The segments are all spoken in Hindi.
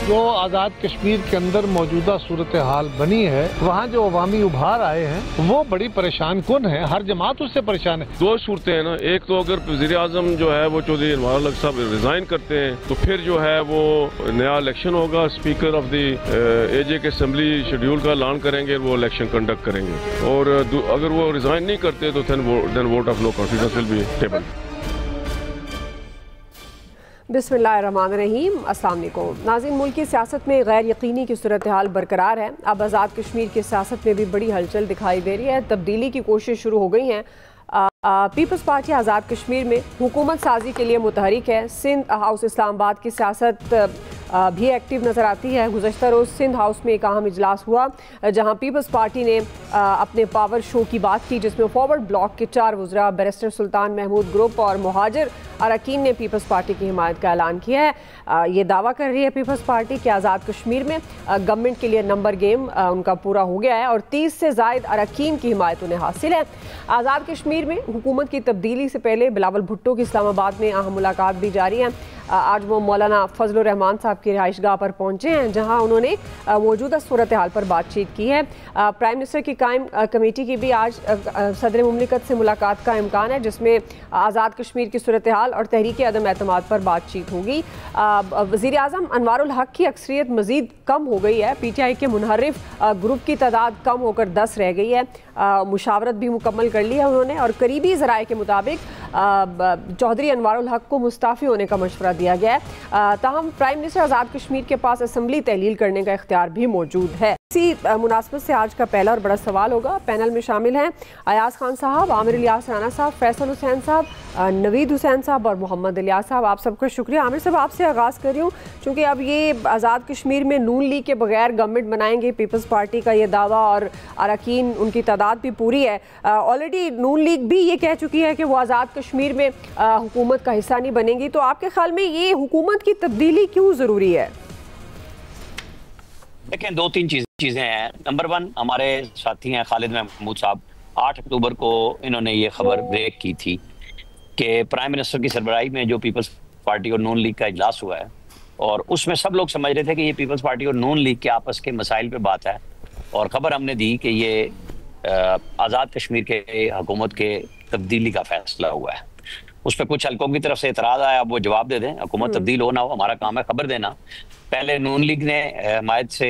जो आज़ाद कश्मीर के अंदर मौजूदा सूरत हाल बनी है, वहाँ जो अवामी उभार आए हैं वो बड़ी परेशान कुन है। हर जमात उससे परेशान है। दो सूरतें हैं ना, एक तो अगर वज़ीर आज़म जो है वो चौधरी अनवार उल हक साहब रिजाइन करते हैं तो फिर जो है वो नया इलेक्शन होगा, स्पीकर ऑफ द एजे के असम्बली शेड्यूल का ऐलान करेंगे, वो इलेक्शन कंडक्ट करेंगे। और अगर वो रिजाइन नहीं करते तो then vote of no confidence will be table. बिस्मिल्लाहिर्रहमानिर्रहीम। अस्सलाम वालेकुम नाज़रीन, मुल्क की सियासत में गैर यकीनी की सूरत हाल बरकरार है। अब आज़ाद कश्मीर की सियासत में भी बड़ी हलचल दिखाई दे रही है। तब्दीली की कोशिश शुरू हो गई है। पीपल्स पार्टी आज़ाद कश्मीर में हुकूमत साजी के लिए मुतहरिक है। सिंध हाउस इस्लामाबाद की सियासत भी एक्टिव नज़र आती है। गुज़श्ता रोज़ सिंध हाउस में एक अहम इजलास हुआ जहां पीपल्स पार्टी ने अपने पावर शो की बात की, जिसमें फॉरवर्ड ब्लॉक के 4 वज़रा बैरिस्टर सुल्तान महमूद ग्रुप और मुहाजिर अरकान ने पीपल्स पार्टी की हिमायत का ऐलान किया है। ये दावा कर रही है पीपल्स पार्टी कि आज़ाद कश्मीर में गवर्नमेंट के लिए नंबर गेम उनका पूरा हो गया है और 30 से ज़ायद अरकान की हिमायत उन्हें हासिल है। आज़ाद कश्मीर में हुकूमत की तब्दीली से पहले बिलावल भुट्टो की इस्लामाबाद में अहम मुलाकात भी जारी है। आज वो मौलाना फजल रहमान साहब की रिहाइशगाह पर पहुंचे हैं, जहां उन्होंने मौजूदा सूरत हाल पर बातचीत की है। प्राइम मिनिस्टर की कायम कमेटी की भी आज सदर मुमलिकत से मुलाकात का इम्कान है, जिसमें आज़ाद कश्मीर की सूरत हाल और तहरीक अदम एतमाद पर बातचीत होगी। वज़ीर आज़म अनवार उल हक की अक्सरियत मज़ीद कम हो गई है। PTI के मुनहरिफ ग्रुप की तादाद कम होकर 10 रह गई है। मुशावरत भी मुकम्मल कर ली है उन्होंने और करीबी ज़राए के मुताबिक चौधरी अनवार उल हक को मुस्ताफ़ी होने का मशवरा दिया गया है। ताहम प्राइम मिनिस्टर आज़ाद कश्मीर के पास असम्बली तहलील करने का इख्तियार भी मौजूद है। इसी मुनासबत से आज का पहला और बड़ा सवाल होगा। पैनल में शामिल हैं अयाज खान साहब, आमिर इलियास राना साहब, फैसल हुसैन साहब, नवीद हुसैन साहब और मोहम्मद इलियास साहब। आप सबका शुक्रिया। आमिर साहब, आपसे आगाज़ कर रही हूँ, चूँकि अब ये आज़ाद कश्मीर में नून लीग के बगैर गवर्नमेंट बनाएंगे, पीपल्स पार्टी का ये दावा और अरकान उनकी तादाद भी पूरी है। ऑलरेडी नून लीग भी ये कह चुकी है कि वो आज़ाद कश्मीर में हुकूमत का हिस्सा नहीं बनेगी। तो आपके ख्याल में ये हुकूमत की तब्दीली क्यों ज़रूरी है? देखें, 2-3 चीज़ें हैं। नंबर 1, हमारे साथी हैं खालिद महमूद साहब, 8 अक्टूबर को इन्होंने ये खबर ब्रेक की थी कि प्राइम मिनिस्टर की सरबराही में जो पीपल्स पार्टी और नून लीग का इजलास हुआ है और उसमें सब लोग समझ रहे थे कि ये पीपल्स पार्टी और नून लीग के आपस के मसाइल पे बात है और खबर हमने दी कि ये आज़ाद कश्मीर के हुकूमत के तब्दीली का फैसला हुआ है। उस पर कुछ हल्कों की तरफ से एतराज़ आया, अब वो जवाब दे दें। हुकूमत तब्दील हो ना हो, हमारा काम है खबर देना। पहले नून लीग ने हमायत से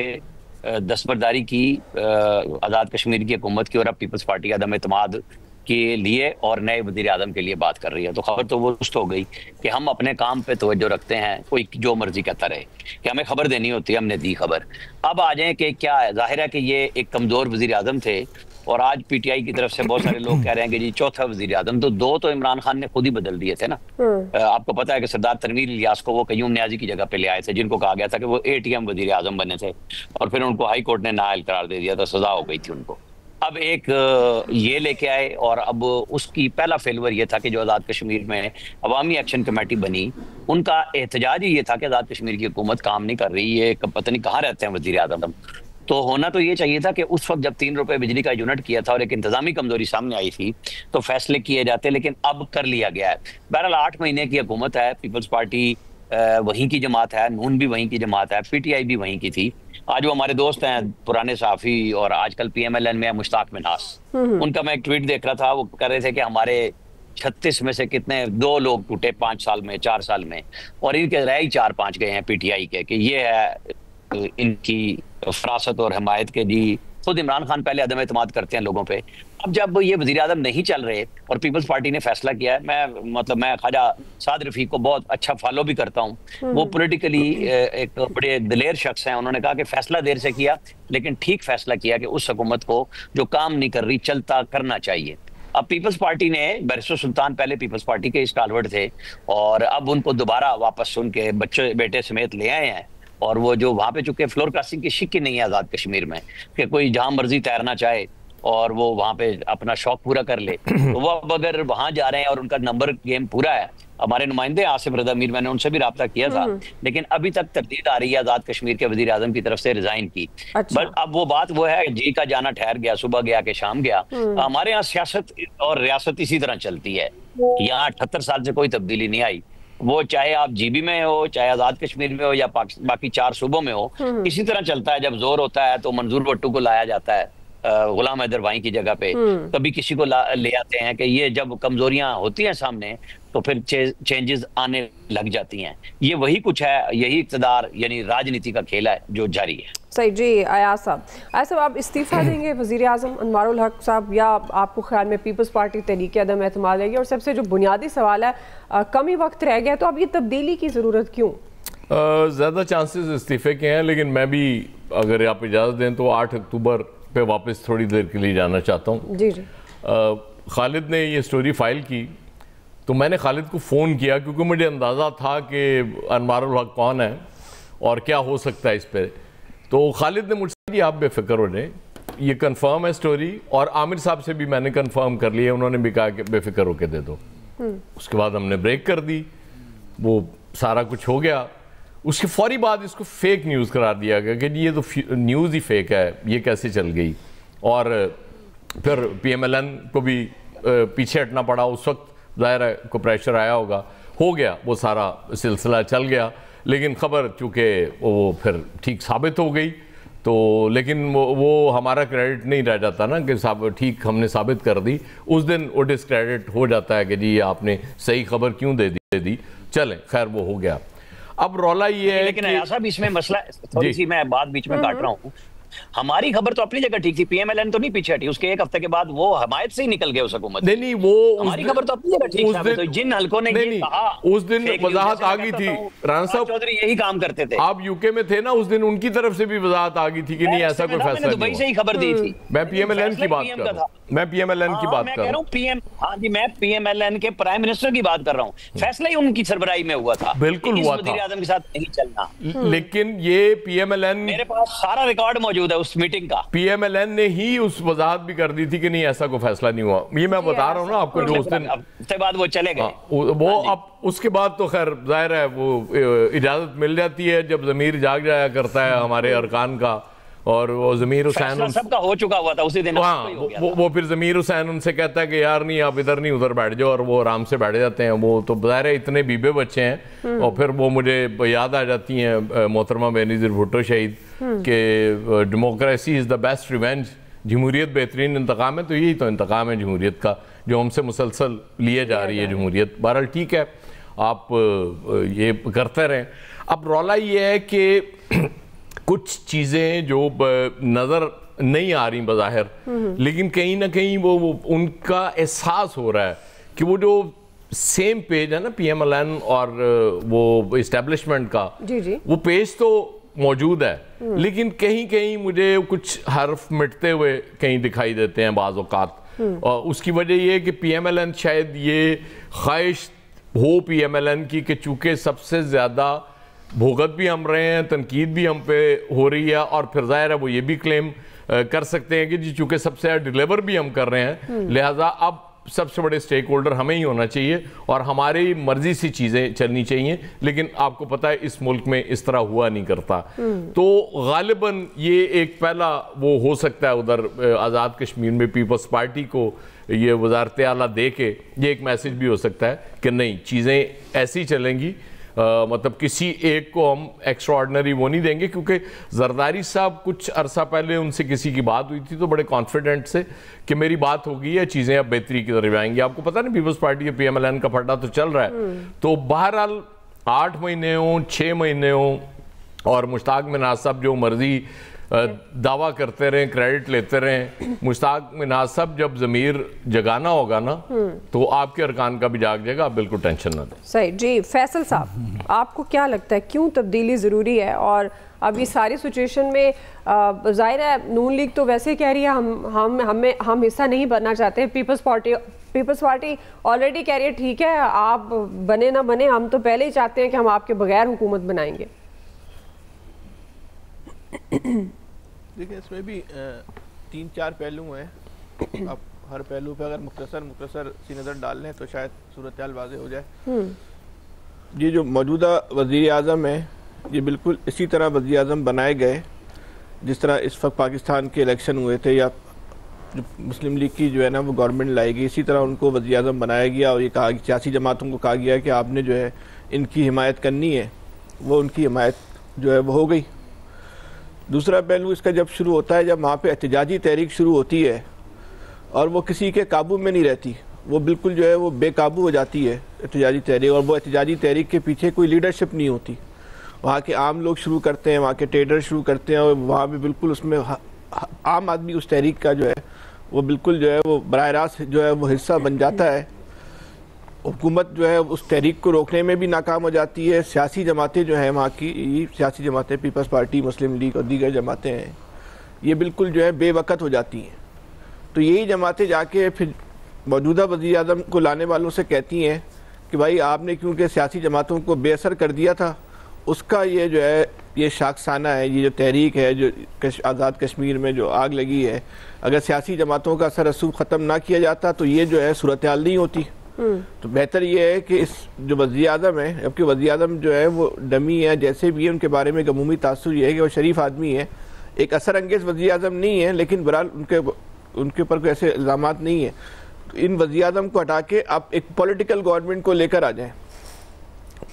दस्तबरदारी की आज़ाद कश्मीर की हुकूमत की और अब पीपल्स पार्टी अदम एतमाद के लिए और नए वज़ीर आज़म के लिए बात कर रही है। तो खबर तो वो दुरुस्त हो गई कि हम अपने काम पे तवज्जो रखते हैं, कोई जो मर्जी कहता रहे कि हमें खबर देनी होती है, हमने दी खबर। अब आ जाए कि क्या है, जाहिर है कि ये एक कमज़ोर वज़ीर आज़म थे और आज PTI की तरफ से बहुत सारे लोग कह रहे हैं कि जी चौथा वज़ीर आज़म, तो 2 तो इमरान खान ने खुद ही बदल दिए थे ना। आपको पता है कि सरदार तनवीर इलियास को वो कयूम नियाजी की जगह पे ले आए थे, जिनको कहा गया था कि वो ATM वज़ीर आज़म बने थे और फिर उनको हाई कोर्ट ने नाअहल करार दे दिया था, सजा हो गई थी उनको। अब एक ये लेके आए और अब उसकी पहला फेलवर ये था कि जो आज़ाद कश्मीर में अवामी एक्शन कमेटी बनी, उनका एहतजाज ही ये था कि आज़ाद कश्मीर की हुकूमत काम नहीं कर रही है, पता नहीं कहाँ रहते हैं वज़ीर आज़म। तो होना तो ये चाहिए था कि उस वक्त जब 3 रुपए बिजली का यूनिट किया था और एक इंतजामी कमजोरी सामने आई थी तो फैसले किए जाते, लेकिन अब कर लिया गया है। बहरहाल 8 महीने की हुकूमत है, पीपल्स पार्टी वहीं की जमात है, नून भी वहीं की जमात है, PTI भी वहीं की थी। आज वो हमारे दोस्त हैं पुराने सहाफ़ी और आजकल PMLN में है मुश्ताक मिन्हास, उनका मैं एक ट्वीट देख रहा था, वो कह रहे थे कि हमारे 36 में से कितने 2 लोग टूटे 5 साल में, 4 साल में, और इनके रह ही 4-5 गए हैं PTI के, कि ये है इनकी फरासत और हिमायत के। जी खुद इमरान खान पहले अदम एतमाद करते हैं लोगों पे। अब जब ये वज़ीर आज़म नहीं चल रहे और पीपल्स पार्टी ने फैसला किया है, मैं ख्वाजा साद रफ़ीक को बहुत अच्छा फॉलो भी करता हूँ, वो पॉलिटिकली एक बड़े दिलेर शख्स हैं। उन्होंने कहा कि फैसला देर से किया लेकिन ठीक फैसला किया कि उस हुकूमत को जो काम नहीं कर रही चलता करना चाहिए। अब पीपल्स पार्टी ने बैरिस्टर सुल्तान पहले पीपल्स पार्टी के स्टालवर्ड थे और अब उनको दोबारा वापस उनके बच्चे बेटे समेत ले आए हैं और वो जो वहाँ पे चूंकि फ्लोर क्रॉसिंग की शिक ही नहीं है आज़ाद कश्मीर में कि कोई जहाँ मर्जी तैरना चाहे और वो वहाँ पे अपना शौक पूरा कर ले, तो वो अब अगर वहाँ जा रहे हैं और उनका नंबर गेम पूरा है। हमारे नुमाइंदे आसिफ रज़ा मीर, मैंने उनसे भी राब्ता किया था, लेकिन अभी तक तरदीद आ रही है आज़ाद कश्मीर के वज़ीर आज़म की तरफ से रिजाइन की। बट अब वो बात वो है, जी का जाना ठहर गया, सुबह गया कि शाम गया। हमारे यहाँ सियासत और रियासत इसी तरह चलती है। यहाँ 78 साल से कोई तब्दीली नहीं आई वो चाहे आप जीबी में हो, चाहे आजाद कश्मीर में हो, या बाकी 4 सूबों में हो, इसी तरह चलता है। जब जोर होता है तो मंजूर भट्टू को लाया जाता है गुलाम हैदर वाई की जगह पे, कभी किसी को ले आते हैं कि ये जब कमजोरियां होती हैं सामने तो फिर चेंजेस आने लग जाती हैं। ये वही कुछ है, यही इक़्तिदार यानी राजनीति का खेल है जो जारी है। सही जी। अयाज साहब आप इस्तीफा देंगे वज़ीर आज़म अनवारुल हक साहब, या आपको ख्याल में पीपल्स पार्टी तहरीक अदम एतमाद रहेगी? और सबसे जो बुनियादी सवाल है, कम ही वक्त रह गया तो अब ये तब्दीली की ज़रूरत क्यों? ज़्यादा चांसेस इस्तीफे के हैं, लेकिन मैं भी अगर आप इजाज़त दें तो 8 अक्टूबर पे वापस थोड़ी देर के लिए जाना चाहता हूँ। जी जी। खालिद ने ये स्टोरी फाइल की तो मैंने खालिद को फ़ोन किया, क्योंकि मुझे अंदाज़ा था कि अनवारुल हक कौन है और क्या हो सकता है इस पर। तो खालिद ने मुझसे कहा आप बेफिक्र हो जाए, ये कंफर्म है स्टोरी, और आमिर साहब से भी मैंने कंफर्म कर लिया, उन्होंने भी कहा कि बेफिक्र होके दे दो। उसके बाद हमने ब्रेक कर दी, वो सारा कुछ हो गया। उसके फौरी बाद इसको फेक न्यूज़ करार दिया गया कि ये तो न्यूज़ ही फेक है, ये कैसे चल गई। और फिर PMLN को भी पीछे हटना पड़ा। उस वक्त ज़ाहिर है को प्रेशर आया होगा, हो गया वो सारा सिलसिला चल गया। लेकिन ख़बर चूँकि वो फिर ठीक साबित हो गई तो, लेकिन वो हमारा क्रेडिट नहीं रह जाता ना कि ठीक हमने साबित कर दी, उस दिन वो डिस्क्रेडिट हो जाता है कि जी आपने सही खबर क्यों दे दी। चलें, खैर वो हो गया। अब रौला ये है, लेकिन अयाज साहब इसमें मसला, थोड़ी सी मैं बात बीच में काट रहा हूँ। हमारी खबर तो अपनी जगह ठीक थी, PMLN तो नहीं पीछे हटी। उसके एक हफ्ते के बाद वो हमायत से ही निकल गए उस हुकूमत। नहीं वो हमारी खबर तो अपनी जगह ठीक थी। तो जिन हल्कों ने ये कहा उस दिन वजाहत आ गई थी, राना साहब चौधरी यही काम करते थे। आप यूके में थे ना उस दिन, उनकी तरफ से भी वजाहत आ गई थी कि नहीं ऐसा कोई फैसला दुबई से ही खबर दी थी। मैं PMLN की बात कर रहा हूँ, मैं PMLN की बात कर रहा हूँ। हाँ जी, मैं PMLN के प्राइम मिनिस्टर की बात कर रहा हूँ। फैसला ही उनकी सरबराही में हुआ था, बिल्कुल हुआ था, वज़ीर आज़म के साथ नहीं चलना। लेकिन ये PMLN, मेरे पास सारा रिकॉर्ड मौजूद है उस मीटिंग का। PMLN ने ही उस वजाहत भी कर दी थी कि नहीं ऐसा कोई फैसला नहीं हुआ। ये मैं बता रहा हूँ ना आपको, जो उस दिन उसके बाद वो चले गए वो अब उसके बाद तो खैर जाहिर है वो इजाजत मिल जाती है जब ज़मीर जाग जाया करता है हमारे अरकान का। और वो ज़मीर हुसैन सबका हो चुका हुआ था उसी दिन। हाँ, वो फिर ज़मीर हुसैन उनसे कहता है कि यार नहीं आप इधर नहीं उधर बैठ जाओ, और वो आराम से बैठ जाते हैं। वो तो ज़ाहिर है इतने बीबे बच्चे हैं। और फिर वो मुझे याद आ जाती हैं मोहतरमा बेनज़ीर भुट्टो शहीद के democracy is the best revenge, जमहूरियत बेहतरीन इंतकाम है। तो यही तो इंतकाम है जमहूरियत का, जो हमसे मुसलसल लिए जा रही है जमहूरियत। बहरहाल ठीक है, आप ये करते रहें। अब रौला ये है कि कुछ चीज़ें जो नज़र नहीं आ रही बज़ाहिर, लेकिन कहीं ना कहीं वो उनका एहसास हो रहा है कि वो जो सेम पेज है ना PMLN और वो इस्टेब्लिशमेंट का, जी जी, वो पेज तो मौजूद है, लेकिन कहीं कहीं मुझे कुछ हर्फ मिटते हुए कहीं दिखाई देते हैं बाज़ औक़ात। और उसकी वजह ये है कि PMLN शायद ये ख्वाहिश हो PMLN की कि चूँकि सबसे ज़्यादा भुगत भी हम रहे हैं, तनकीद भी हम पे हो रही है, और फिर ज़ाहिर है वो ये भी क्लेम कर सकते हैं कि जी चूँकि सबसे ज़्यादा डिलीवर भी हम कर रहे हैं, लिहाजा अब सबसे बड़े स्टेक होल्डर हमें ही होना चाहिए और हमारी मर्जी से चीज़ें चलनी चाहिए। लेकिन आपको पता है इस मुल्क में इस तरह हुआ नहीं करता। तो गालिबन ये एक पहला वो हो सकता है उधर आज़ाद कश्मीर में पीपल्स पार्टी को ये वजारत आला दे के ये एक मैसेज भी हो सकता है कि नहीं चीज़ें ऐसी चलेंगी। मतलब किसी एक को हम एक्स्ट्रा ऑर्डिनरी वो नहीं देंगे, क्योंकि जरदारी साहब कुछ अरसा पहले उनसे किसी की बात हुई थी तो बड़े कॉन्फिडेंट से कि मेरी बात होगी है, चीज़ें अब बेहतरी की तरफ आएंगी। आपको पता नहीं पीपल्स पार्टी के PMLN का फड्डा तो चल रहा है। तो बहरहाल 8 महीने हों 6 महीने हों और मुश्ताक मिन्हाज साहब जो मर्जी दावा करते रहें, क्रेडिट लेते रहें, मुश्ताक मिन्हाज साहब जब ज़मीर जगाना होगा ना तो आपके अरकान का भी जाग जाएगा। आप बिल्कुल टेंशन ना लें। सही जी। फैसल साहब, आपको क्या लगता है क्यों तब्दीली ज़रूरी है? और अब ये सारी सिचुएशन में ज़ाहिर है नून लीग तो वैसे कह रही है हम हिस्सा नहीं बनना चाहते। पीपल्स पार्टी ऑलरेडी कह रही है ठीक है आप बने ना बने, हम तो पहले ही चाहते हैं कि हम आपके बगैर हुकूमत बनाएंगे। देखिए इसमें भी 3-4 पहलू हैं। अब हर पहलू पे अगर मुख्तसर सी नज़र डाल लें तो शायद सूरत हाल वाज़ेह हो जाए। ये जो मौजूदा वज़ीर आज़म है ये बिल्कुल इसी तरह वज़ीर आज़म बनाए गए जिस तरह इस वक्त पाकिस्तान के इलेक्शन हुए थे या जो मुस्लिम लीग की जो है ना वो गवर्नमेंट लाएगी, इसी तरह उनको वज़ीर आज़म बनाया गया और ये कहा सियासी जमातों को कहा गया कि आपने जो है इनकी हिमायत करनी है, वो उनकी हिमायत जो है वो हो गई। दूसरा पहलू इसका जब शुरू होता है, जब वहाँ पे एहतजाजी तहरीक शुरू होती है और वो किसी के काबू में नहीं रहती, वो बिल्कुल जो है वो बेकाबू हो जाती है एहतजाजी तहरीक, और वो एहतजाजी तहरीक के पीछे कोई लीडरशिप नहीं होती। वहाँ के आम लोग शुरू करते हैं, वहाँ के ट्रेडर शुरू करते हैं और वहाँ पे बिल्कुल उसमें आम आदमी उस तहरीक का जो है वो बिल्कुल जो है वो बराह रास्त जो है वो हिस्सा बन जाता है। हुकूमत जो है उस तहरीक को रोकने में भी नाकाम हो जाती है। सियासी जमातें जो हैं वहाँ की सियासी जमातें, पीपल्स पार्टी, मुस्लिम लीग और दीगर जमातें हैं, ये बिल्कुल जो है बेवक़्त हो जाती हैं। तो यही जमातें जाके फिर मौजूदा वज़ीर आज़म को लाने वालों से कहती हैं कि भाई आपने क्योंकि सियासी जमातों को बेअसर कर दिया था, उसका ये जो है ये शाखसाना है, ये जो तहरीक है जो आज़ाद कश्मीर में जो आग लगी है, अगर सियासी जमातों का असर रसूख ख़त्म ना किया जाता तो ये जो है सूरत हाल नहीं होती। तो बेहतर ये है कि इस जो वज़ीर आज़म है, जबकि वज़ीर आज़म जो है वो डमी है, जैसे भी है उनके बारे में गमूमी तासुर ये है कि वो शरीफ आदमी है, एक असर अंगेज़ वज़ीर आज़म नहीं है, लेकिन बहरहाल उनके ऊपर कोई ऐसे इल्ज़ामात नहीं है। तो इन वज़ीर आज़म को हटा के आप एक पॉलिटिकल गवर्नमेंट को लेकर आ जाएँ,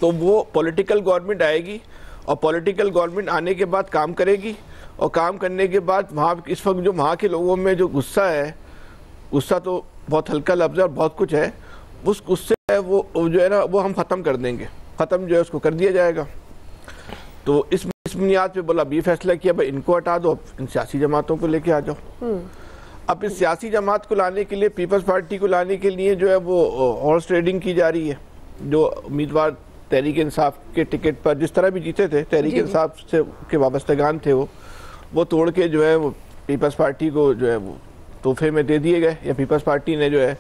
तो वो पॉलिटिकल गवर्नमेंट आएगी और पॉलिटिकल गवर्नमेंट आने के बाद काम करेगी, और काम करने के बाद वहाँ इस वक्त जो वहाँ के लोगों में जो गुस्सा है, गुस्सा तो बहुत हल्का लफ्ज़ है और बहुत कुछ है, उस गुस्से वो जो है ना वो हम ख़त्म कर देंगे, ख़त्म जो है उसको कर दिया जाएगा। तो इस बुनियाद पे बोला अभी फैसला किया भाई इनको हटा दो, इन सियासी जमातों को लेके आ जाओ। अब इस सियासी जमात को लाने के लिए, पीपल्स पार्टी को लाने के लिए जो है वो हॉर्स ट्रेडिंग की जा रही है। जो उम्मीदवार तहरीक इंसाफ के टिकट पर जिस तरह भी जीते थे, तहरीक इंसाफ से के वाबस्तगान थे, वो तोड़ के जो है वो पीपल्स पार्टी को जो है वो तोहफे में दे दिए गए, या पीपल्स पार्टी ने जो है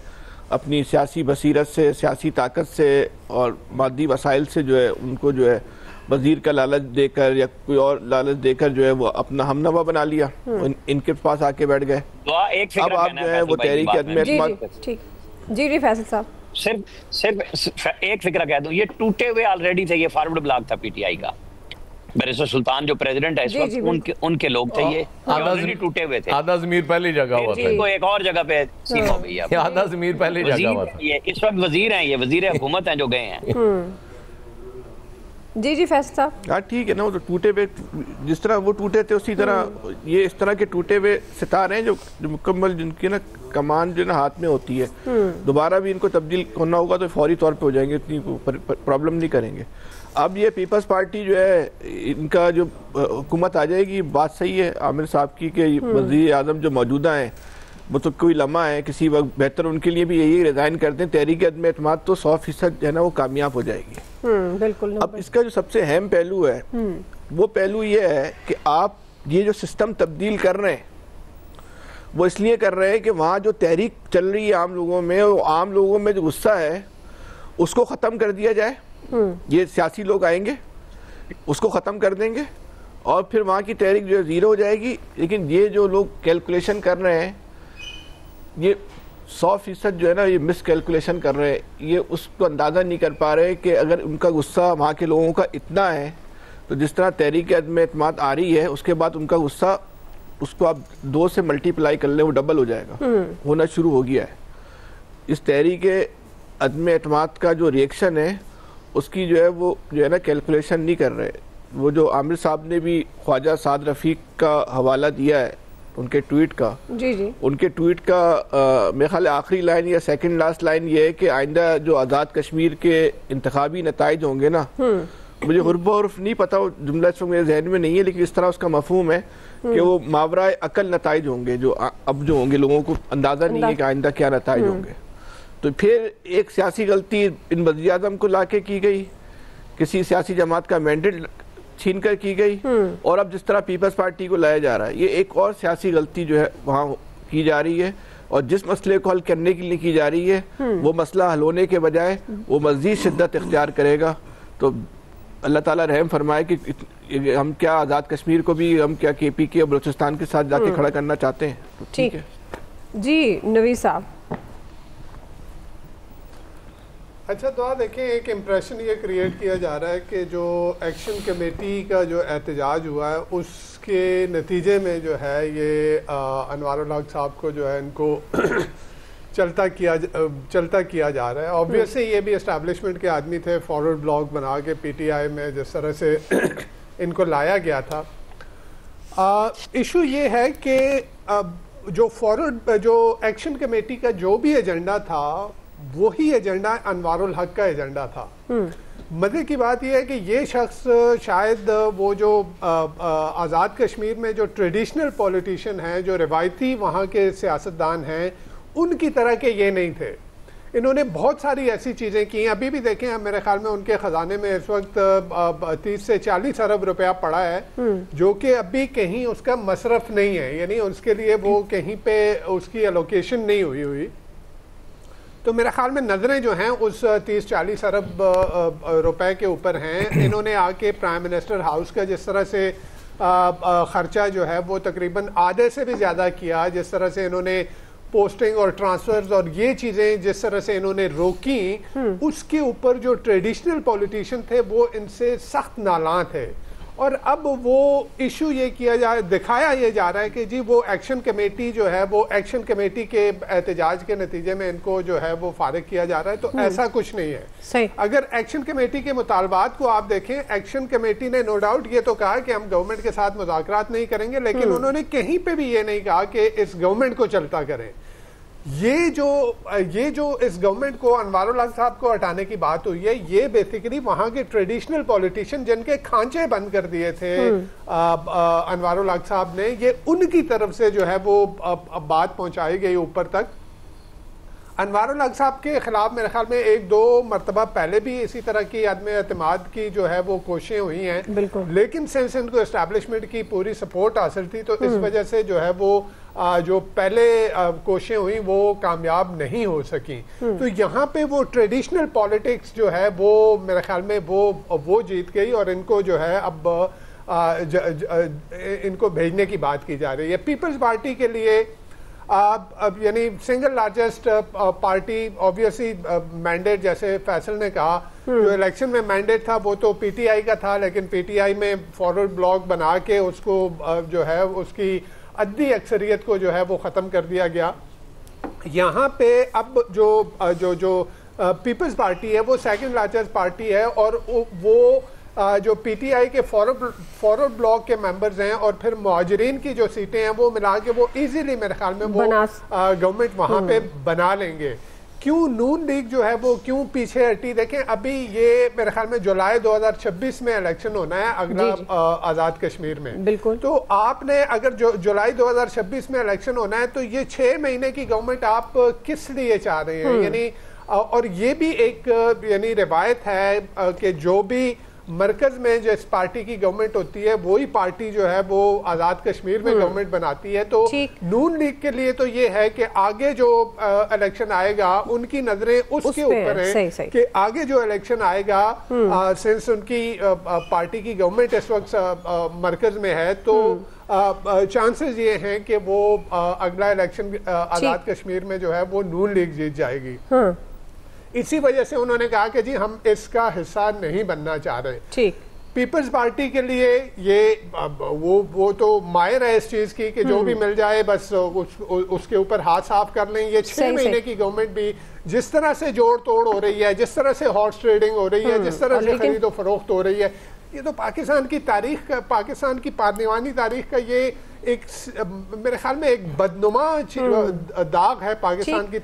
अपनी सियासी बसीरत से, सियासी ताकत से और मादी वसाइल से जो है उनको जो है वजीर का लालच देकर या कोई और लालच देकर जो है वो अपना हमनवा बना लिया, इनके पास आके बैठ गए। अब आप जो है वो तहरीक ठीक जी फैसल साहब, सिर्फ एक फिक्र कह दूं, ये टूटे हुए ऑलरेडी थे, ये फॉरवर्ड ब्लॉक था पीटीआई का। बैरिस्टर सुल्तान जो प्रेसिडेंट है इस वक्त, उनके लोग थे, ये ऑलरेडी टूटे हुए थे। आधा ज़मीर पहले जगह हुआ था, इनको एक और जगह पे सीम हो गई है। आधा ज़मीर पहले जगह हुआ था। ये इस वक्त वजीर हैं, ये वजीर हुकूमत हैं जो गए हैं। जी फैसल साहब, हाँ ठीक है ना, वो तो टूटे हुए जिस तरह वो टूटे थे उसी तरह ये इस तरह के टूटे हुए सितारे हैं जो मुकम्मल जिनकी ना कमान जो ना हाथ में होती है, दोबारा भी इनको तब्दील होना होगा तो फौरी तौर पे हो जाएंगे, इतनी प्रॉब्लम नहीं करेंगे। अब ये पीपल्स पार्टी जो है इनका जो हुकूमत आ जाएगी, बात सही है आमिर साहब की कि वज़ीर आज़म जो मौजूदा हैं वो तो कोई लम्हा है, किसी वक्त बेहतर उनके लिए भी यही रिज़ाइन कर दें, तहरीक अदम एतमाद तो 100% जो है ना वो कामयाब हो जाएगी। बिल्कुल। अब इसका जो सबसे अहम पहलू है वो पहलू ये है कि आप ये जो सिस्टम तब्दील कर रहे हैं वो इसलिए कर रहे हैं कि वहाँ जो तहरीक चल रही है आम लोगों में, वो आम लोगों में जो गुस्सा है उसको ख़त्म कर दिया जाए। ये सियासी लोग आएंगे उसको ख़त्म कर देंगे और फिर वहाँ की तहरीक जो है ज़ीरो हो जाएगी। लेकिन ये जो लोग कैलकुलेशन कर रहे हैं, ये 100% जो है ना ये मिस कैलकुलेशन कर रहे हैं, ये उसको अंदाज़ा नहीं कर पा रहे कि अगर उनका गुस्सा वहाँ के लोगों का इतना है तो जिस तरह तहरीक अदम एतमाद आ रही है उसके बाद उनका गुस्सा, उसको आप 2 से मल्टीप्लाई कर ले वो डबल हो जाएगा, होना शुरू हो गया है। इस तहरीक अदम एतमाद का जो रिएक्शन है उसकी जो है वो जो है ना कैलकुलेशन नहीं कर रहे। वो जो आमिर साहब ने भी ख्वाजा साद रफ़ीक का हवाला दिया है उनके ट्वीट का, जी उनके ट्वीट का मेरे ख्याल आखिरी लाइन या सेकंड लास्ट लाइन ये है कि आइंदा जो आज़ाद कश्मीर के इंतखाबी नताइज होंगे ना, मुझे हुर्फ नहीं पता, वो जुमला इस वक्त मेरे जहन में नहीं है, लेकिन इस तरह उसका मफहूम है कि वो मावरा अकल नताइज होंगे जो अब जो होंगे, लोगों को अंदाज़ा नहीं है कि आइंदा क्या नताइज होंगे। तो फिर एक सियासी गलती इन वज़ीर आज़म को लाके की गई, किसी सियासी जमात का मैंडेट छीन कर की गई, और अब जिस तरह पीपल्स पार्टी को लाया जा रहा है, ये एक और सियासी गलती जो है वहाँ की जा रही है। और जिस मसले को हल करने के लिए की जा रही है वो मसला हल होने के बजाय वो मज़ीद शिद्दत इख्तियार करेगा। तो अल्लाह ताला रहम फरमाए कि हम क्या आज़ाद कश्मीर को भी हम क्या KPK और बलूचिस्तान के साथ जाके खड़ा करना चाहते हैं। तो ठीक है जी नवीद साहब। अच्छा तो आप देखें, एक इम्प्रेशन ये क्रिएट किया जा रहा है कि जो एक्शन कमेटी का जो एहतजाज हुआ है उसके नतीजे में जो है ये अनवारुल हक साहब को जो है इनको चलता किया जा रहा है। ऑब्वियसली ये भी एस्टैब्लिशमेंट के आदमी थे, फॉरवर्ड ब्लॉक बना के पीटीआई में जिस तरह से इनको लाया गया था। इशू ये है कि जो एक्शन कमेटी का जो भी एजेंडा था वही एजेंडा अनवारुल हक का एजेंडा था। मजे की बात यह है कि ये शख्स शायद वो जो आज़ाद कश्मीर में जो ट्रेडिशनल पॉलिटिशियन हैं, जो रिवायती वहाँ के सियासतदान हैं, उनकी तरह के ये नहीं थे। इन्होंने बहुत सारी ऐसी चीज़ें की। अभी भी देखें, मेरे ख्याल में उनके ख़जाने में इस वक्त 30 से 40 अरब रुपया पड़ा है, जो कि अभी कहीं उसका मसरफ नहीं है, यानी उसके लिए वो कहीं पे उसकी एलोकेशन नहीं हुई। तो मेरे ख्याल में नज़रें जो हैं उस 30-40 अरब रुपए के ऊपर हैं। इन्होंने आके प्राइम मिनिस्टर हाउस का जिस तरह से ख़र्चा जो है वो तकरीबन आधे से भी ज़्यादा किया, जिस तरह से इन्होंने पोस्टिंग और ट्रांसफर्स और ये चीज़ें जिस तरह से इन्होंने रोकी, उसके ऊपर जो ट्रेडिशनल पॉलिटिशियन थे वो इनसे सख्त नालां थे। और अब वो इशू ये दिखाया ये जा रहा है कि जी वो एक्शन कमेटी जो है वो एक्शन कमेटी के एहतजाज के नतीजे में इनको जो है वो फारिग किया जा रहा है। तो ऐसा कुछ नहीं है। सही। अगर एक्शन कमेटी के मुतालबात को आप देखें, एक्शन कमेटी ने नो डाउट ये तो कहा कि हम गवर्नमेंट के साथ मुज़ाकरात नहीं करेंगे, लेकिन उन्होंने कहीं पे भी ये नहीं कहा कि इस गवर्नमेंट को चलता करें। ये जो इस गवर्नमेंट को अनवारुल हक साहब को हटाने की बात हुई है, ये बेसिकली वहाँ के ट्रेडिशनल पॉलिटिशियन जिनके खांचे बंद कर दिए थे अनवारुल हक साहब ने, ये उनकी तरफ से जो है वो बात पहुंचाई गई ऊपर तक। अनवारुल हक साहब के खिलाफ मेरे ख्याल में 1-2 मरतबा पहले भी इसी तरह की अदम एतमाद की जो है वो कोशिशें हुई हैं, लेकिन सिंस इनको एस्टैब्लिशमेंट की पूरी सपोर्ट हासिल थी तो इस वजह से जो है वो जो पहले कोशिशें हुई वो कामयाब नहीं हो सकी। तो यहाँ पे वो ट्रेडिशनल पॉलिटिक्स जो है वो मेरे ख्याल में वो जीत गई और इनको जो है अब इनको भेजने की बात की जा रही है। पीपल्स पार्टी के लिए अब यानी single largest party, obviously mandate जैसे फैसल ने कहा, जो इलेक्शन में मैंडेट था वो तो पीटीआई का था, लेकिन पीटीआई में फॉरवर्ड ब्लॉक बना के उसको जो है उसकी अद्दी अक्सरियत को जो है वो ख़त्म कर दिया गया। यहाँ पे अब जो पीपल्स पार्टी है वो सेकंड लार्जेस्ट पार्टी है और वो जो पीटीआई के फॉरवर्ड ब्लॉक के मेंबर्स हैं और फिर मुहाजिरीन की जो सीटें हैं वो मिला के वो इजीली मेरे ख्याल में वो गवर्नमेंट वहाँ पे बना लेंगे। क्यों नून लीग जो है वो क्यों पीछे हटी? देखें, अभी ये मेरे ख्याल में जुलाई 2026 में इलेक्शन होना है अगला आज़ाद कश्मीर में। बिल्कुल। तो आपने अगर जुलाई 2026 में इलेक्शन होना है तो ये 6 महीने की गवर्नमेंट आप किस लिए चाह रहे हैं? यानी और ये भी एक यानी रिवायत है कि जो भी मरकज में जिस पार्टी की गवर्नमेंट होती है वही पार्टी जो है वो आज़ाद कश्मीर में गवर्नमेंट बनाती है। तो नून लीग के लिए तो ये है कि आगे जो इलेक्शन आएगा उनकी नजरें उसके ऊपर है कि आगे जो इलेक्शन आएगा सिंस उनकी पार्टी की गवर्नमेंट इस वक्त मरकज में है तो चांसेस ये हैं कि वो अगला इलेक्शन आज़ाद कश्मीर में जो है वो नून लीग जीत जाएगी। इसी वजह से उन्होंने कहा कि जी हम इसका हिस्सा नहीं बनना चाह रहे। ठीक। पीपल्स पार्टी के लिए ये वो तो माहिर है इस चीज की कि जो भी मिल जाए बस उसके ऊपर हाथ साफ कर लें। ये 6 महीने की गवर्नमेट भी जिस तरह से जोड़ तोड़ हो रही है, जिस तरह से हॉर्स ट्रेडिंग हो रही है, जिस तरह से खरीदो फरोख्त हो रही है, ये तो पाकिस्तान की तारीख का, पाकिस्तान की पार्लिमानी तारीख का ये एक मेरे ख्याल में एक बदनुमा दाग है पाकिस्तान की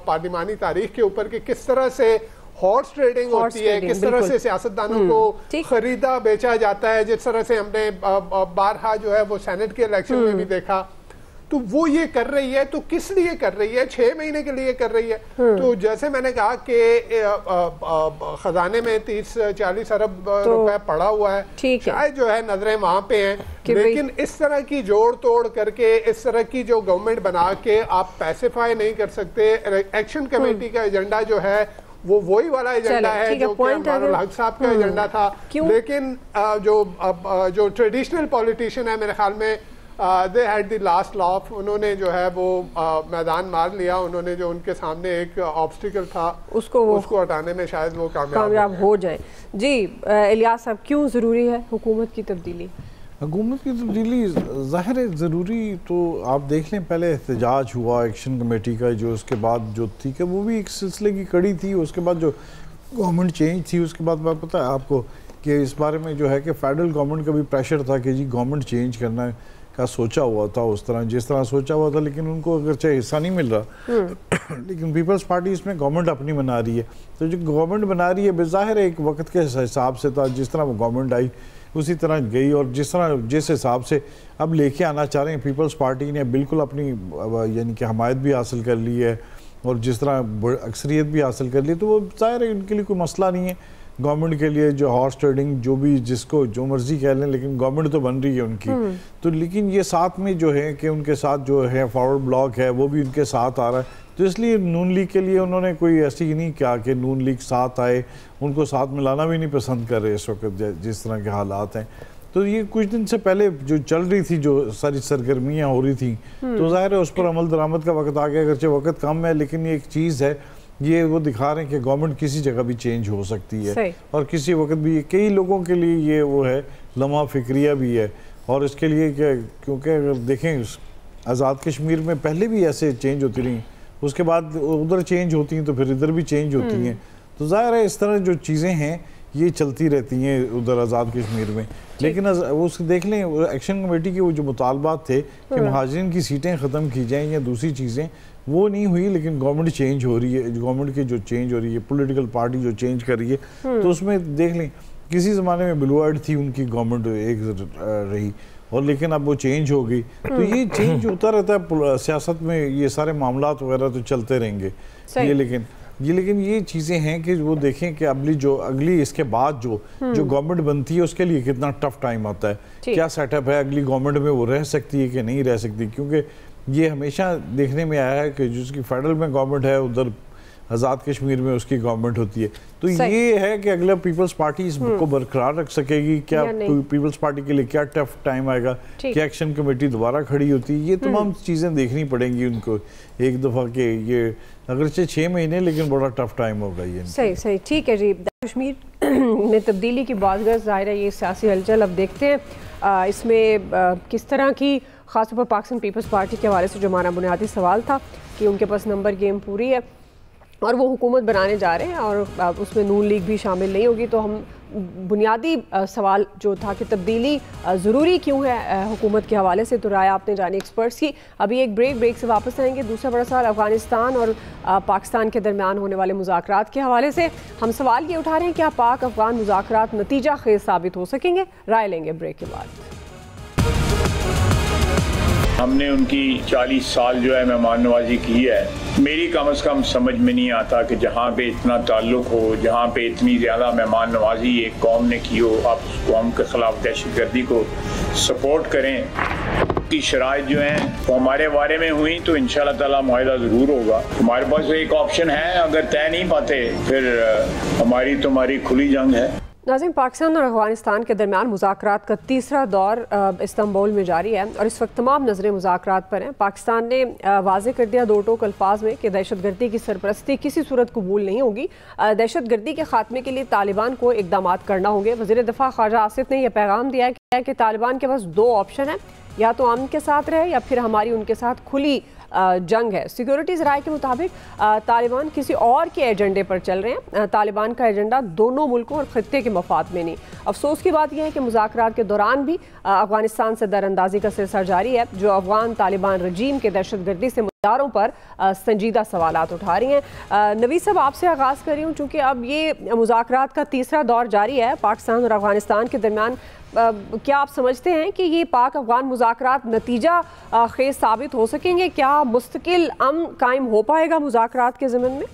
पार्लिमानी तारीख के ऊपर कि किस तरह से हॉर्स ट्रेडिंग होती है, किस तरह से सियासतदानों को खरीदा बेचा जाता है, जिस तरह से हमने बारहा जो है वो सेनेट के इलेक्शन में भी देखा। तो वो ये कर रही है तो किस लिए कर रही है? 6 महीने के लिए कर रही है। तो जैसे मैंने कहा कि खजाने में 30-40 अरब रुपए पड़ा हुआ है, शायद जो है नजरें वहां पे हैं, लेकिन इस तरह की जोड़ तोड़ करके इस तरह की जो गवर्नमेंट बना के आप पैसिफाई नहीं कर सकते। एक्शन कमेटी का एजेंडा जो है वो वही वाला एजेंडा है जो कि अनवारुल हक साहब का एजेंडा था, लेकिन जो ट्रेडिशनल पॉलिटिशियन है मेरे ख्याल में they had the last loaf, उन्होंने जो है वो मैदान मार लिया। उन्होंने जो उनके सामने एक ऑब्स्टिकल था उसको हटाने में शायद वो कामयाब हो जाए। जी इलियास साहब, क्यों ज़रूरी है हुकूमत की तब्दीली? हुकूमत की तब्दीली ज़ाहिर है ज़रूरी, तो आप देख लें पहले एहतजाज हुआ एक्शन कमेटी का, जो उसके बाद जो थी कि वो भी एक सिलसिले की कड़ी थी। उसके बाद जो गवर्नमेंट चेंज थी उसके बाद मैं पता है आपको कि इस बारे में जो है कि फेडरल गवर्नमेंट का भी प्रेशर था कि जी गवर्नमेंट चेंज करना का सोचा हुआ था उस तरह जिस तरह सोचा हुआ था, लेकिन उनको अगर चाहे हिस्सा नहीं मिल रहा लेकिन पीपल्स पार्टी इसमें गवर्नमेंट अपनी बना रही है। तो जो गवर्नमेंट बना रही है बेज़ाहिर एक वक्त के हिसाब से था, जिस तरह वो गवर्नमेंट आई उसी तरह गई, और जिस हिसाब से अब लेके आना चाह रहे हैं पीपल्स पार्टी ने बिल्कुल अपनी यानी कि हमायत भी हासिल कर ली है और जिस तरह अक्सरियत भी हासिल कर ली, तो वो ज़ाहिर है उनके लिए कोई मसला नहीं है। गवर्नमेंट के लिए जो हॉर्स ट्रेडिंग जो भी जिसको जो मर्जी कह लें, लेकिन गवर्नमेंट तो बन रही है उनकी। तो लेकिन ये साथ में जो है कि उनके साथ जो है फॉरवर्ड ब्लॉक है वो भी उनके साथ आ रहा है, तो इसलिए नून लीग के लिए उन्होंने कोई ऐसी नहीं किया कि नून लीग साथ आए, उनको साथ मिलाना भी नहीं पसंद कर रहे इस वक्त जिस तरह के हालात हैं। तो ये कुछ दिन से पहले जो चल रही थी, जो सारी सरगर्मियाँ हो रही थी, तो ज़ाहिर है उस पर अमल दरामद का वक्त आ गया, अगरचे वक्त कम है, लेकिन ये एक चीज़ है, ये वो दिखा रहे हैं कि गवर्नमेंट किसी जगह भी चेंज हो सकती है और किसी वक्त भी। कई लोगों के लिए ये वो है लम्हा फिक्रिया भी है, और इसके लिए क्या, क्योंकि अगर देखें आज़ाद कश्मीर में पहले भी ऐसे चेंज होती रही, उसके बाद उधर चेंज होती हैं तो फिर इधर भी चेंज होती हैं, तो ज़ाहिर है इस तरह जो चीज़ें हैं ये चलती रहती हैं उधर आज़ाद कश्मीर में। लेकिन उस देख लें एक्शन कमेटी के वो जो मुतालबात थे कि महाजरीन की सीटें ख़त्म की जाएँ या दूसरी चीज़ें, वो नहीं हुई, लेकिन गवर्नमेंट चेंज हो रही है, गवर्नमेंट की जो चेंज हो रही है, पॉलिटिकल पार्टी जो चेंज कर रही है, तो उसमें देख लें किसी ज़माने में ब्लू आइड थी उनकी गवर्नमेंट एक रही, और लेकिन अब वो चेंज हो गई। तो ये चेंज होता रहता है सियासत में, ये सारे मामलात वगैरह तो चलते रहेंगे ये, लेकिन ये चीज़ें हैं कि वो देखें कि अगली इसके बाद जो गवर्नमेंट बनती है उसके लिए कितना टफ टाइम आता है, क्या सेटअप है, अगली गवर्नमेंट में वो रह सकती है कि नहीं रह सकती, क्योंकि ये हमेशा देखने में आया है कि जिसकी फेडरल में गवर्नमेंट है उधर आज़ाद कश्मीर में उसकी गवर्नमेंट होती है। तो ये है कि अगला पीपल्स पार्टी इसको बरकरार रख सकेगी क्या, पीपल्स पार्टी के लिए क्या टफ टाइम आएगा, क्या एक्शन कमेटी दोबारा खड़ी होती है, ये तमाम चीज़ें देखनी पड़ेंगी उनको एक दफ़ा के। ये अगरचे 6 महीने लेकिन बड़ा टफ टाइम होगा ये। सही ठीक है जी। कश्मीर में तब्दीली की बात ज़ाहिर है ये सियासी हलचल अब देखते हैं इसमें किस तरह की, ख़ासतौर पर पाकिस्तान पीपल्स पार्टी के हवाले से जो हमारा बुनियादी सवाल था कि उनके पास नंबर गेम पूरी है और वो हुकूमत बनाने जा रहे हैं और उसमें नून लीग भी शामिल नहीं होगी, तो हम बुनियादी सवाल जो था कि तब्दीली ज़रूरी क्यों है हुकूमत के हवाले से, तो राय आपने जानी एक्सपर्ट्स की। अभी एक ब्रेक से वापस आएंगे। दूसरा बड़ा सवाल अफगानिस्तान और पाकिस्तान के दरमियान होने वाले मुज़ाकरात के हवाले से हम सवाल ये उठा रहे हैं, क्या पाक अफगान मुज़ाकरात नतीजा खेज साबित हो सकेंगे? राय लेंगे ब्रेक के बाद। हमने उनकी 40 साल जो है मेहमान नवाजी की है, मेरी कम से कम समझ में नहीं आता कि जहाँ पे इतना ताल्लुक हो, जहाँ पे इतनी ज़्यादा मेहमान नवाजी एक कौम ने की हो, आप उस कौम के ख़िलाफ़ दहशतगर्दी को सपोर्ट करें। की शराइत जो हैं वो हमारे बारे में हुई तो इंशाअल्लाह ताला मुआहिदा ज़रूर होगा। हमारे पास एक ऑप्शन है, अगर तय नहीं पाते फिर हमारी तुम्हारी खुली जंग है। नाज़रीन, पाकिस्तान और अफगानिस्तान के दरमियान मुज़ाकरात का तीसरा दौर इस्तांबुल में जारी है और इस वक्त तमाम नज़रें मुज़ाकरात पर हैं। पाकिस्तान ने वाज़े कर दिया दो टोक अल्फाज में कि दहशतगर्दी की सरपरस्ती किसी सूरत कबूल नहीं होगी। दहशतगर्दी के खात्मे के लिए तालिबान को इक़दाम करना होंगे। वज़ीर दिफ़ा ख्वाजा आसिफ ने यह पैगाम दिया है कि तालिबान के पास 2 ऑप्शन हैं, या तो अमन के साथ रहे या फिर हमारी उनके साथ खुली जंग है। सिक्योरिटीज़ राय के मुताबिक तालिबान किसी और के एजेंडे पर चल रहे हैं। तालिबान का एजेंडा दोनों मुल्कों और खित्ते के मफाद में नहीं। अफसोस की बात यह है कि मुज़ाकरात के दौरान भी अफगानिस्तान से दरअंदाजी का सिलसिला जारी है, जो अफगान तालिबान रजीम के दहशतगर्दी से मुद्दारों पर संजीदा सवालात उठा रही हैं। नवीद साहब, आपसे आगाज़ कर रही हूँ, चूँकि अब ये मुज़ाकरात का तीसरा दौर जारी है पाकिस्तान और अफगानिस्तान के दरमियान, क्या आप समझते हैं कि ये पाक अफगान मुज़ाकरात नतीजा खेज साबित हो सकेंगे? क्या मुस्तकिल अमन कायम हो पाएगा मुज़ाकरात के ज़मीन में?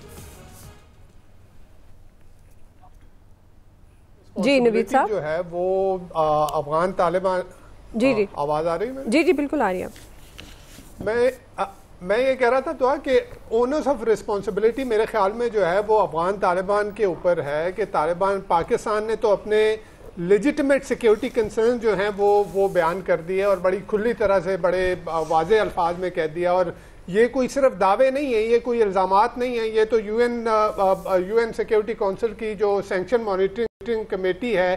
जी नवीद साहब, जो है वो अफगान तालिबान, जी आवाज़ आ रही है? जी बिल्कुल आ रही है। मैं ये कह रहा था तो कि ओनर्स ऑफ रिस्पॉन्सिबिलिटी मेरे ख्याल में जो है वो अफगान तालिबान के ऊपर है कि तालिबान, पाकिस्तान ने तो अपने लेजिटिमेट सिक्योरिटी कंसर्न जो हैं वो बयान कर दिए और बड़ी खुली तरह से बड़े वाज़े अल्फाज में कह दिया, और ये कोई सिर्फ दावे नहीं है, ये कोई इल्ज़ामात नहीं है, ये तो यूएन सिक्योरिटी काउंसिल की जो सैंक्शन मॉनिटरिंग कमेटी है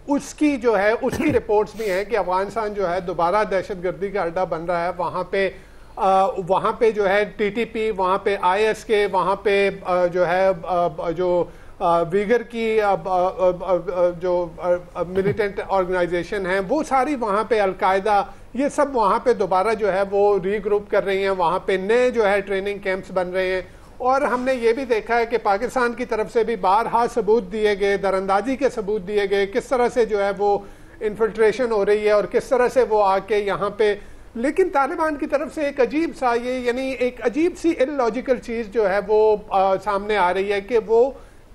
उसकी जो है उसकी रिपोर्ट्स भी हैं कि अफगानिस्तान जो है दोबारा दहशतगर्दी का अड्डा बन रहा है। वहाँ पे जो है टीटीपी, वहाँ पे ISK, वहाँ पे जो है जो वीगर की जो मिलिटेंट ऑर्गेनाइजेशन है वो सारी वहाँ पे अलकायदा, ये सब वहाँ पे दोबारा जो है वो रीग्रुप कर रही हैं। वहाँ पे नए जो है ट्रेनिंग कैंप्स बन रहे हैं। और हमने ये भी देखा है कि पाकिस्तान की तरफ से भी बारहा सबूत दिए गए, दरअंदाजी के सबूत दिए गए, किस तरह से जो है वो इन्फिल्ट्रेशन हो रही है और किस तरह से वो आके यहाँ पे। लेकिन तालिबान की तरफ से एक अजीब सा ये यानी एक अजीब सी इलॉजिकल चीज़ जो है वो सामने आ रही है कि वो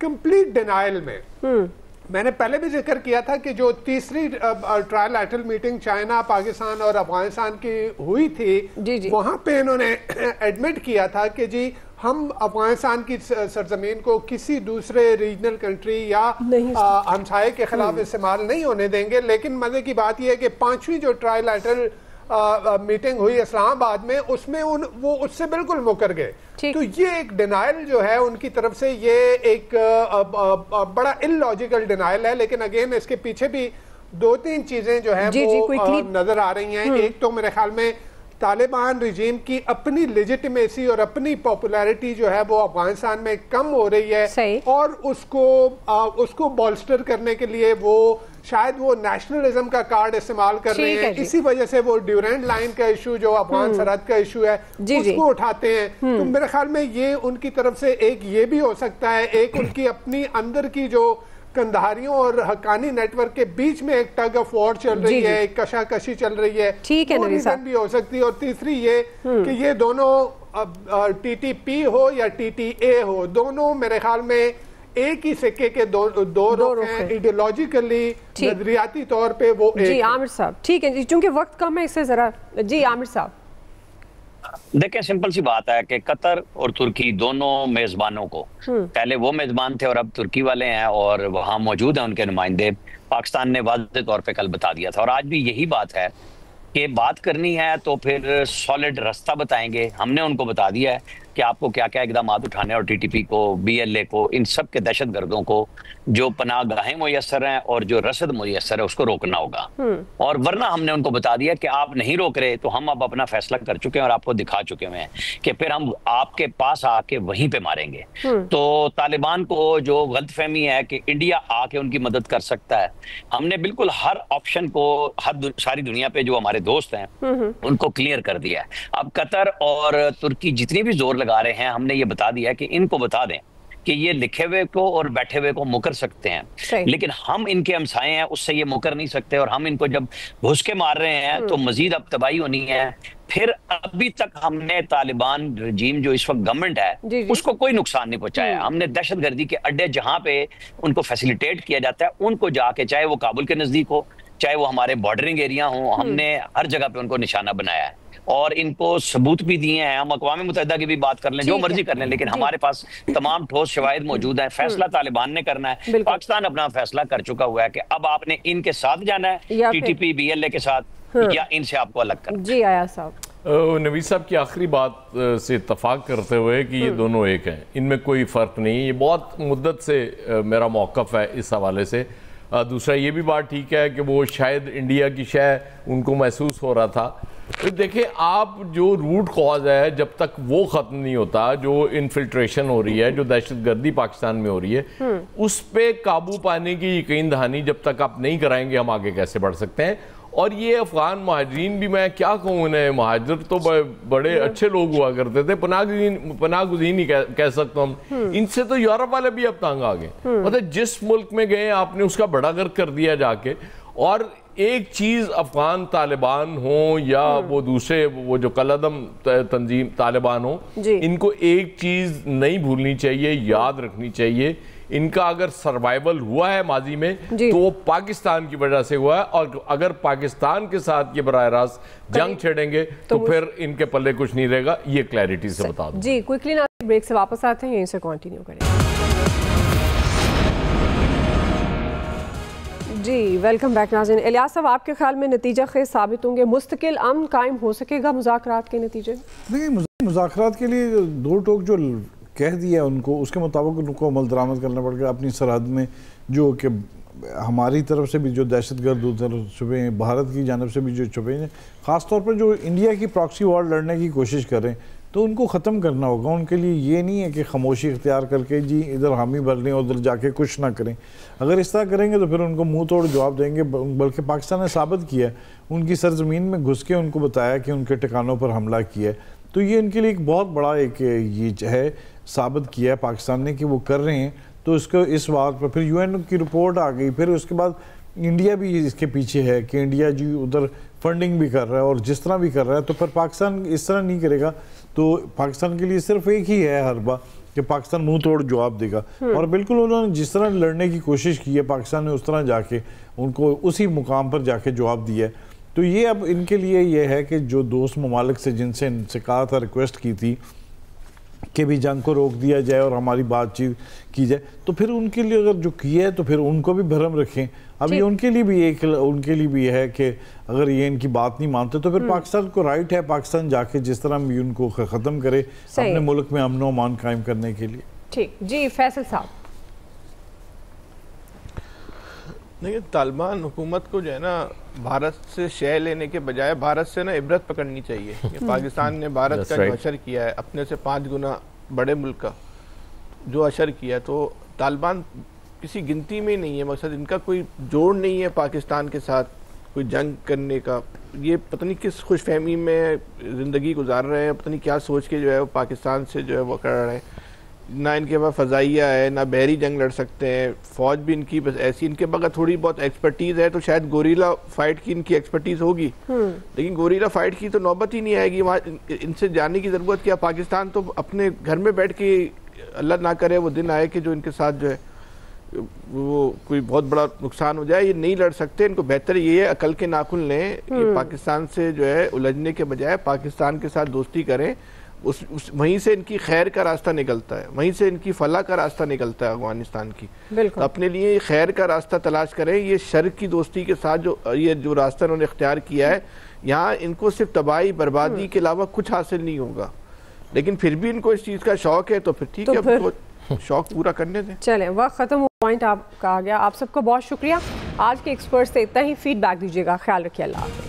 कंप्लीट डिनाइल में। मैंने पहले भी जिक्र किया था कि जो तीसरी ट्रायलैटरल मीटिंग चाइना, पाकिस्तान और अफगानिस्तान की हुई थी, वहां पे इन्होंने एडमिट किया था कि जी हम अफगानिस्तान की सरजमीन को किसी दूसरे रीजनल कंट्री या हमसाये के खिलाफ इस्तेमाल नहीं होने देंगे। लेकिन मजे की बात यह है कि 5वीं जो ट्रायलैटरल मीटिंग हुई इस्लामाबाद में, उसमें वो उससे बिल्कुल मुकर गए। तो ये एक डिनाइल जो है उनकी तरफ से, ये एक बड़ा इलॉजिकल डिनाइल है। लेकिन अगेन इसके पीछे भी 2-3 चीजें जो है वो नजर आ रही हैं। एक तो मेरे ख्याल में तालिबान रिजीम की अपनी लेजिटिमेसी और अपनी पॉपुलैरिटी जो है वो अफगानिस्तान में कम हो रही है, और उसको बॉल्स्टर करने के लिए वो शायद वो नेशनलिज्म का कार्ड इस्तेमाल कर रहे हैं। इसी वजह से वो ड्यूरेंट लाइन का इशू जो अफगान सरहद का इशू है उसको उठाते हैं। तो मेरे ख्याल में ये उनकी तरफ से एक ये भी हो सकता है, एक उनकी अपनी अंदर की जो कंधारियों और हकानी नेटवर्क के बीच में एक टग ऑफ वॉर चल रही है, एक कशाकशी चल रही है, ठीक है, वो रीजन भी हो सकती है। और तीसरी ये कि ये दोनों TTP हो या TTA हो, दोनों मेरे ख्याल में एक ही सिक्के के दो रुख हैं। आइडियोलॉजिकली, नजरियाती तौर पे वो एक। जी आमिर साहब, ठीक है जी, चूंकि वक्त कम है इससे जरा। जी आमिर साहब, देखें सिंपल सी बात है कि कतर और तुर्की दोनों मेजबानों को, पहले वो मेजबान थे और अब तुर्की वाले हैं और वहां मौजूद हैं उनके नुमाइंदे। पाकिस्तान ने वाज़ेह तौर पे कल बता दिया था और आज भी यही बात है कि बात करनी है तो फिर सॉलिड रास्ता बताएंगे। हमने उनको बता दिया है कि आपको क्या क्या इकदाम उठाने, और TTP को, BLA को, इन सब के दहशत गर्दों को जो पनाहगाहें मुयसर हैं और जो रसद मुयसर है उसको रोकना होगा। और वरना हमने उनको बता दिया कि आप नहीं रोक रहे तो हम अब अपना फैसला कर चुके हैं और आपको दिखा चुके हैं कि फिर हम आपके पास आके वहीं पे मारेंगे। तो तालिबान को जो गलतफहमी है कि इंडिया आके उनकी मदद कर सकता है, हमने बिल्कुल हर ऑप्शन को सारी दुनिया पे जो हमारे दोस्त हैं उनको क्लियर कर दिया है। अब कतर और तुर्की जितनी भी जोर लगा रहे हैं, हमने ये बता दिया कि इनको बता दें कि ये लिखे हुए को और बैठे हुए को मुकर सकते हैं, लेकिन हम इनके हमसाए हैं, उससे ये मुकर नहीं सकते। और हम इनको जब घुस के मार रहे हैं तो मजीद अब तबाही होनी है। फिर अभी तक हमने तालिबान रजीम जो इस वक्त गवर्नमेंट है उसको कोई नुकसान नहीं पहुंचाया। हमने दहशतगर्दी के अड्डे जहां पे उनको फैसिलिटेट किया जाता है उनको जाके, चाहे वो काबुल के नजदीक हो, चाहे वो हमारे बॉर्डरिंग एरिया हो, हमने हर जगह पे उनको निशाना बनाया है और इनको सबूत भी दिए हैं। हम अक़वाम मुत्तहिदा की भी बात कर लें, जो मर्जी कर लें, लेकिन हमारे पास तमाम ठोस शवाहिद मौजूद हैं। फैसला तालिबान ने करना है, पाकिस्तान अपना फैसला कर चुका हुआ है कि अब आपने इनके साथ जाना है, TTP BLA के साथ, या इनसे आपको अलग करना। जी आया साहब, नवीद साहब की आखिरी बात से इत्तफाक करते हुए कि ये दोनों एक हैं, इनमें कोई फ़र्क नहीं। ये बहुत मुद्दत से मेरा मौक़िफ़ है इस हवाले से। दूसरा ये भी बात ठीक है कि वो शायद इंडिया की शय उनको महसूस हो रहा था। तो देखिए, आप जो रूट कॉज है जब तक वो ख़त्म नहीं होता, जो इन्फिल्ट्रेशन हो रही है, जो दहशतगर्दी पाकिस्तान में हो रही है, उस पर काबू पाने की यकीन दहानी जब तक आप नहीं कराएंगे, हम आगे कैसे बढ़ सकते हैं। और ये अफगान महाजरीन भी, मैं क्या कहूँ इन्हें, महाजर तो बड़े अच्छे लोग हुआ करते थे, पनाहगुज़ीन ही कह सकता हूँ। इनसे तो यूरोप वाले भी अब तंग आ गए। मतलब जिस मुल्क में गए आपने उसका बड़ा गर्क कर दिया जाके। और एक चीज़ अफगान तालिबान हो या वो दूसरे वो जो कलदम तंजीम तालिबान हो, इनको एक चीज़ नहीं भूलनी चाहिए, याद रखनी चाहिए, इनका अगर सर्वाइवल हुआ है माजी में तो वो पाकिस्तान की वजह से हुआ है। और अगर पाकिस्तान के साथ ये बराह रास्त जंग छेड़ेंगे तो फिर इनके पल्ले कुछ नहीं रहेगा। ये क्लैरिटी से बता दूं। जी क्विकली ना ब्रेक से वापस आते हैं, यहीं से कंटिन्यू करेंगे। जी वेलकम बैक नाज़रीन। इलियास साहब, आपके ख्याल में नतीजा खेज साबित होंगे, मुस्तकिल अमन कायम हो सकेगा मुज़ाकरात के नतीजे? देखिए, मुज़ाकरात के लिए दो टोक जो कह दिया उनको, उसके मुताबिक उनको अमल दरामद करना पड़ेगा अपनी सरहद में, जो कि हमारी तरफ से भी जो दहशतगर्द उधर छुपे हैं, भारत की जानब से भी जो छुपे हैं, ख़ासतौर पर जो इंडिया की प्रॉक्सी वॉर लड़ने की कोशिश करें, तो उनको ख़त्म करना होगा। उनके लिए ये नहीं है कि खामोशी इख्तियार करके जी इधर हामी भर लें, उधर जाके कुछ ना करें। अगर इस तरह करेंगे तो फिर उनको मुंह तोड़ जवाब देंगे। बल्कि पाकिस्तान ने साबित किया, उनकी सरजमीन में घुस के उनको बताया कि उनके ठिकानों पर हमला किया है। तो ये इनके लिए एक बहुत बड़ा एक ये है, साबित किया है पाकिस्तान ने कि वो कर रहे हैं। तो इसको इस बात पर फिर UN की रिपोर्ट आ गई, फिर उसके बाद इंडिया भी इसके पीछे है कि इंडिया जी उधर फंडिंग भी कर रहा है और जिस तरह भी कर रहा है। तो फिर पाकिस्तान इस तरह नहीं करेगा तो पाकिस्तान के लिए सिर्फ एक ही है हरबा कि पाकिस्तान मुंह तोड़ जवाब देगा। और बिल्कुल उन्होंने जिस तरह लड़ने की कोशिश की है पाकिस्तान ने, उस तरह जाके उनको उसी मुकाम पर जाके जवाब दिया है। तो ये अब इनके लिए ये है कि जो दोस्त ममालिक से जिनसे इनसे कहा था, रिक्वेस्ट की थी कि भी जंग को रोक दिया जाए और हमारी बातचीत की जाए, तो फिर उनके लिए अगर जो किया है तो फिर उनको भी भरम रखें। अब ये उनके लिए भी है कि अगर ये इनकी बात नहीं मानते तो फिर पाकिस्तान को राइट है, पाकिस्तान जाके जिस तरह भी उनको ख़त्म करे अपने मुल्क में अमन व अमान कायम करने के लिए। ठीक जी, फैसल साहब। देखिए, तालिबान हुकूमत को जो है ना भारत से शय लेने के बजाय भारत से ना इबरत पकड़नी चाहिए। कि पाकिस्तान ने भारत का जो अशर किया है, अपने से 5 गुना बड़े मुल्क का जो अशर किया है, तो तालिबान किसी गिनती में नहीं है। मकसद इनका कोई जोड़ नहीं है पाकिस्तान के साथ कोई जंग करने का। ये पता नहीं किस खुशफहमी में ज़िंदगी गुजार रहे हैं, पता नहीं क्या सोच के जो है वो पाकिस्तान से जो है वो कर रहे हैं। ना इनके पास फ़ज़ाइया है, ना बहरी जंग लड़ सकते हैं, फ़ौज भी इनकी बस ऐसी, इनके पास थोड़ी बहुत एक्सपर्टीज़ है तो शायद गोरीला फाइट की इनकी एक्सपर्टीज़ होगी, लेकिन गोरीला फाइट की तो नौबत ही नहीं आएगी। वहाँ इनसे जानने की ज़रूरत क्या। पाकिस्तान तो अपने घर में बैठ के, अल्लाह ना करे वो दिन आए कि जो इनके साथ जो है वो कोई बहुत बड़ा नुकसान हो जाए, ये नहीं लड़ सकते। इनको बेहतर ये है अकल के नाखुन लें कि पाकिस्तान से जो है उलझने के बजाय पाकिस्तान के साथ दोस्ती करें। वहीं से इनकी खैर का रास्ता निकलता है, वहीं से इनकी फलाह का रास्ता निकलता है अफगानिस्तान की। तो अपने लिए खैर का रास्ता तलाश करें। ये शर की दोस्ती के साथ जो रास्ता उन्होंने इख्तियार किया है, यहाँ इनको सिर्फ तबाही बर्बादी के अलावा कुछ हासिल नहीं होगा। लेकिन फिर भी इनको इस चीज़ का शौक है तो फिर ठीक है, तो शौक पूरा करने दें। चलें, वक्त ख़त्म, पॉइंट आपका आ गया। आप सबका बहुत शुक्रिया। आज के एक्सपर्ट से इतना ही, फीडबैक दीजिएगा। ख्याल रखिए, अल्लाह हाफ़िज़।